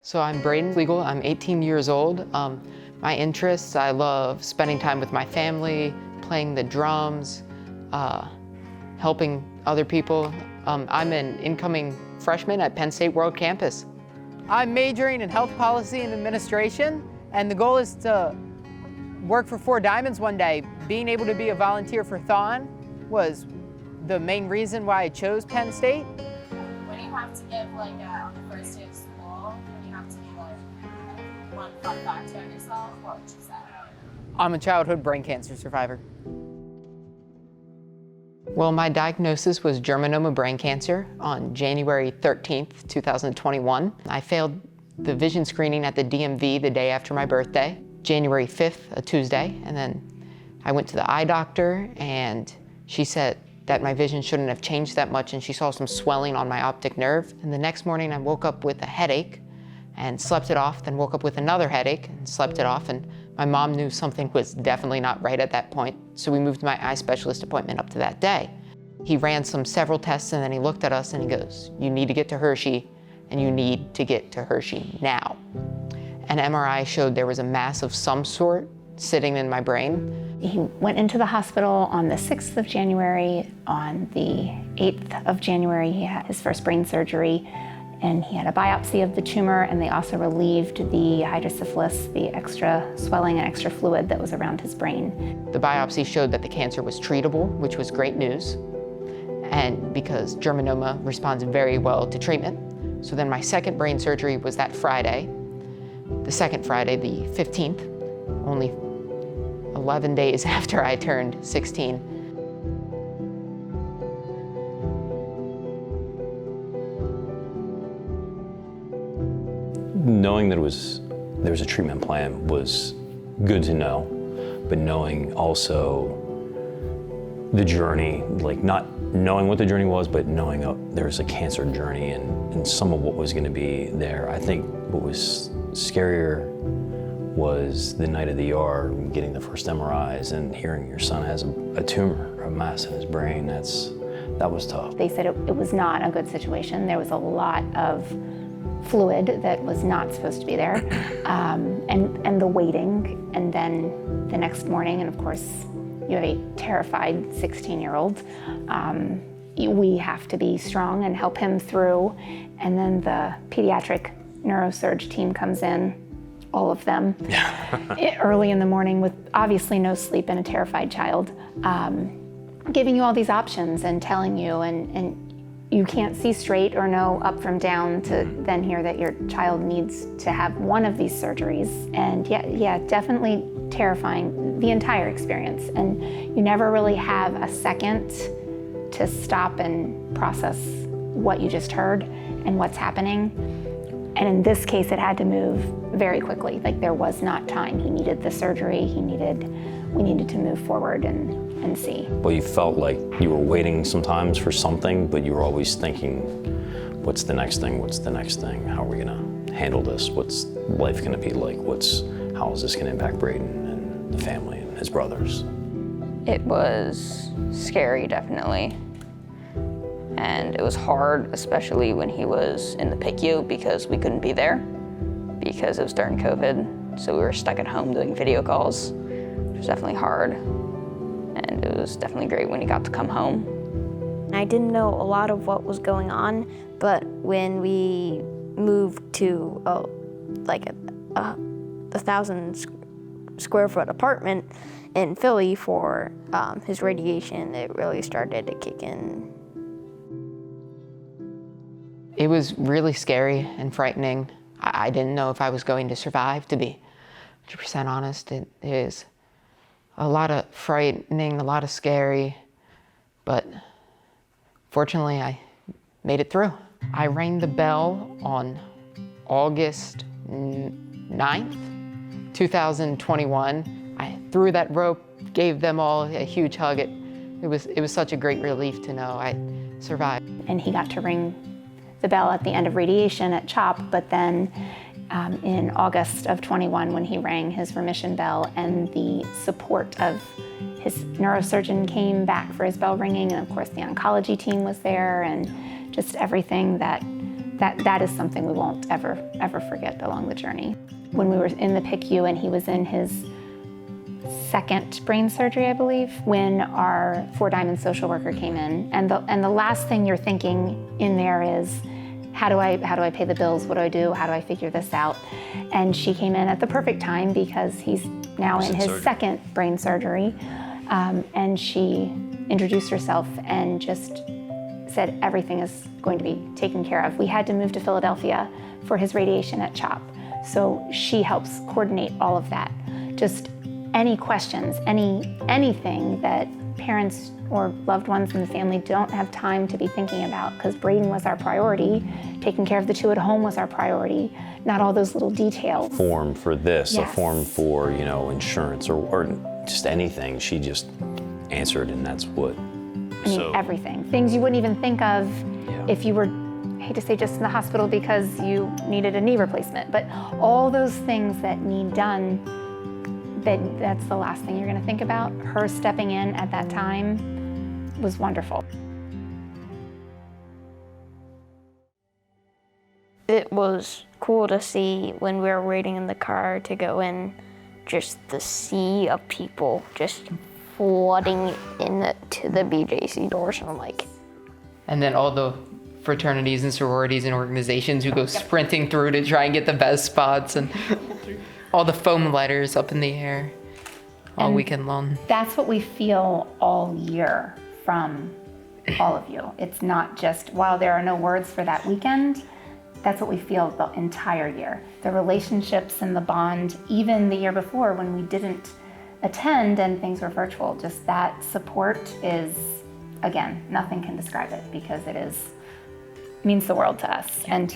So I'm Braden Fleagle. I'm 18 years old. My interests, I love spending time with my family, playing the drums, helping other people. I'm an incoming freshman at Penn State World Campus. I'm majoring in health policy and administration, and the goal is to work for 4 Diamonds one day. Being able to be a volunteer for THON was the main reason why I chose Penn State. When you have to give on the first day of school, when you have to give one fun fact about yourself, what would you say? I'm a childhood brain cancer survivor. Well, my diagnosis was germinoma brain cancer on January 13th, 2021. I failed the vision screening at the DMV the day after my birthday, January 5th, a Tuesday, and then I went to the eye doctor and she said that my vision shouldn't have changed that much, and she saw some swelling on my optic nerve. And the next morning I woke up with a headache and slept it off, then woke up with another headache and slept it off, and my mom knew something was definitely not right at that point, so we moved my eye specialist appointment up to that day. He ran several tests and then he looked at us and he goes, "You need to get to Hershey, and you need to get to Hershey now." An MRI showed there was a mass of some sort sitting in my brain. He went into the hospital on the 6th of January. On the 8th of January, he had his first brain surgery, and he had a biopsy of the tumor, and they also relieved the hydrocephalus, the extra swelling and extra fluid that was around his brain. The biopsy showed that the cancer was treatable, which was great news, and because germinoma responds very well to treatment. So then my second brain surgery was that Friday, the second Friday, the 15th, only 11 days after I turned 16. Knowing that there was a treatment plan was good to know, but knowing also the journey, not knowing what the journey was, but knowing there was a cancer journey and some of what was going to be there. I think what was scarier was the night of the ER, getting the first MRIs and hearing your son has a tumor, a mass in his brain. That was tough. They said it was not a good situation. There was a lot of fluid that was not supposed to be there, and the waiting, and then the next morning, and of course, you have a terrified 16-year-old. We have to be strong and help him through, and then the pediatric neurosurge team comes in, all of them, early in the morning with obviously no sleep and a terrified child, giving you all these options and telling you, and you can't see straight or know up from down, to then hear that your child needs to have one of these surgeries. And yeah, definitely terrifying, the entire experience. And you never really have a second to stop and process what you just heard and what's happening. And in this case, it had to move very quickly. There was not time. He needed the surgery. We needed to move forward and see. Well, you felt like you were waiting sometimes for something, but you were always thinking, what's the next thing? What's the next thing? How are we gonna handle this? What's life gonna be like? How is this gonna impact Braden and the family and his brothers? It was scary, definitely. And it was hard, especially when he was in the PICU, because we couldn't be there because it was during COVID. So we were stuck at home doing video calls, which was definitely hard. And it was definitely great when he got to come home. I didn't know a lot of what was going on, but when we moved to a 1,000 square foot apartment in Philly for his radiation, it really started to kick in. It was really scary and frightening. I didn't know if I was going to survive, to be 100% honest. It is a lot of frightening, a lot of scary, but fortunately I made it through. I rang the bell on August 9th, 2021. I threw that rope, gave them all a huge hug. It was such a great relief to know I survived. And he got to ring the bell at the end of radiation at CHOP, but then in August of 21, when he rang his remission bell, and the support of his neurosurgeon came back for his bell ringing, and of course the oncology team was there, and just everything that that is something we won't ever forget along the journey. When we were in the PICU and he was in his second brain surgery, I believe, when our 4 Diamond social worker came in, and the last thing you're thinking in there is, how do I pay the bills? What do I do? How do I figure this out? And she came in at the perfect time because he's now in his second brain surgery, and she introduced herself and just said everything is going to be taken care of. We had to move to Philadelphia for his radiation at CHOP, so she helps coordinate all of that. Just any questions, anything that parents or loved ones in the family don't have time to be thinking about, because Braden was our priority, taking care of the 2 at home was our priority, not all those little details. Form for this, Yes. a form for, insurance or just anything. She just answered, and that's what. I mean, everything. Things you wouldn't even think of if you were, I hate to say just in the hospital because you needed a knee replacement, but all those things that need done, that's the last thing you're gonna think about. Her stepping in at that time was wonderful. It was cool to see when we were waiting in the car to go in, just the sea of people just flooding into the BJC doors, and I'm like, And then all the fraternities and sororities and organizations who go sprinting through to try and get the best spots, and all the foam letters up in the air all weekend long. That's what we feel all year from all of you. It's not just, while there are no words for that weekend, that's what we feel the entire year. The relationships and the bond, even the year before when we didn't attend and things were virtual, just that support is, again, nothing can describe it, because it means the world to us. And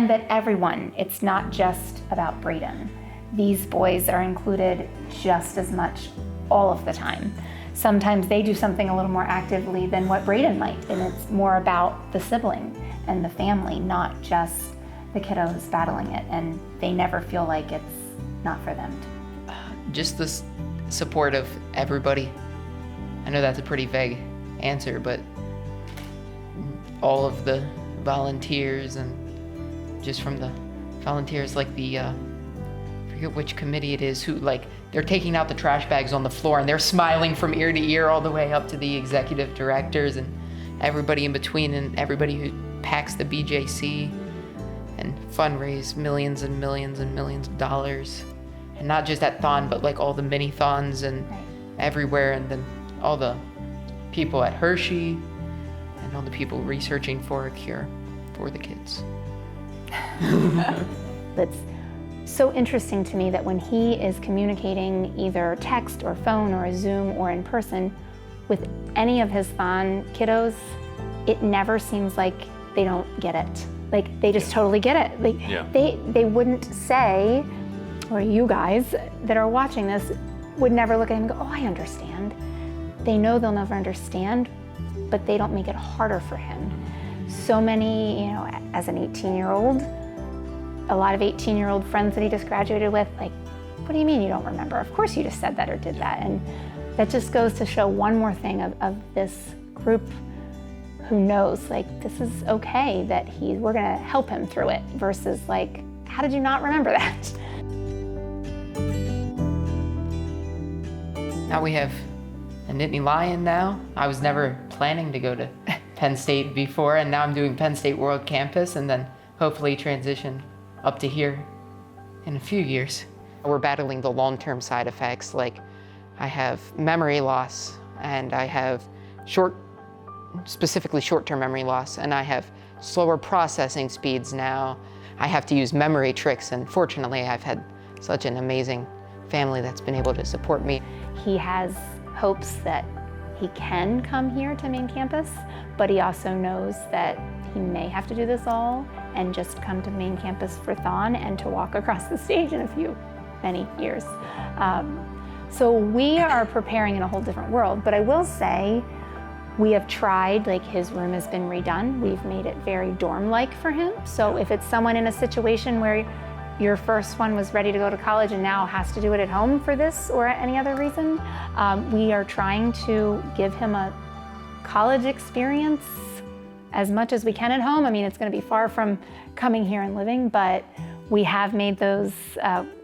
that everyone, it's not just about Braden. These boys are included just as much all of the time. Sometimes they do something a little more actively than what Braden might, and it's more about the sibling and the family, not just the kiddos battling it, and they never feel like it's not for them. Just the support of everybody. I know that's a pretty vague answer, but all of the volunteers, and just from the volunteers, like the I forget which committee it is, who, like, they're taking out the trash bags on the floor and they're smiling from ear to ear all the way up to the executive directors and everybody in between, and everybody who packs the BJC and fundraise millions and millions and millions of dollars. And not just at THON, but like all the mini THONs and everywhere, and then all the people at Hershey and all the people researching for a cure for the kids. That's so interesting to me that when he is communicating either text or phone or a Zoom or in person with any of his THON kiddos, it never seems like they don't get it. Like, they just totally get it. Like, they wouldn't say, or you guys that are watching this would never look at him and go, oh, I understand. They know they'll never understand, but they don't make it harder for him. So many, as an 18-year-old, a lot of 18-year-old friends that he just graduated with, like, what do you mean you don't remember? Of course you just said that or did that. And that just goes to show one more thing of this group who knows, like, this is okay, that we're gonna help him through it, versus like, how did you not remember that? Now we have a Nittany Lion now. I was never planning to go to Penn State before, and now I'm doing Penn State World Campus, and then hopefully transition up to here in a few years. We're battling the long-term side effects, like I have memory loss, and I have specifically short-term memory loss, and I have slower processing speeds now. I have to use memory tricks, and fortunately I've had such an amazing family that's been able to support me. He has hopes that he can come here to main campus, but he also knows that he may have to do this all and just come to main campus for THON and to walk across the stage in many years. So we are preparing in a whole different world, but I will say we have tried, like, his room has been redone. We've made it very dorm-like for him. So if it's someone in a situation where your first one was ready to go to college and now has to do it at home for this or any other reason, we are trying to give him a college experience as much as we can at home. I mean, it's going to be far from coming here and living, but we have made those.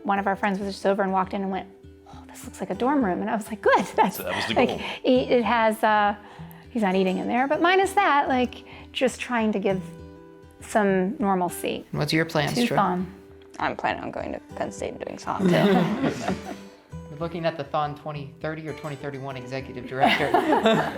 One of our friends was just over and walked in and went, "Oh, this looks like a dorm room," and I was like, "Good." So that was the goal. It has. He's not eating in there, but minus that, like just trying to give some normalcy. What's your plans, to Troy? THON. I'm planning on going to Penn State and doing THON too. We're looking at the THON 2030 or 2031 executive director.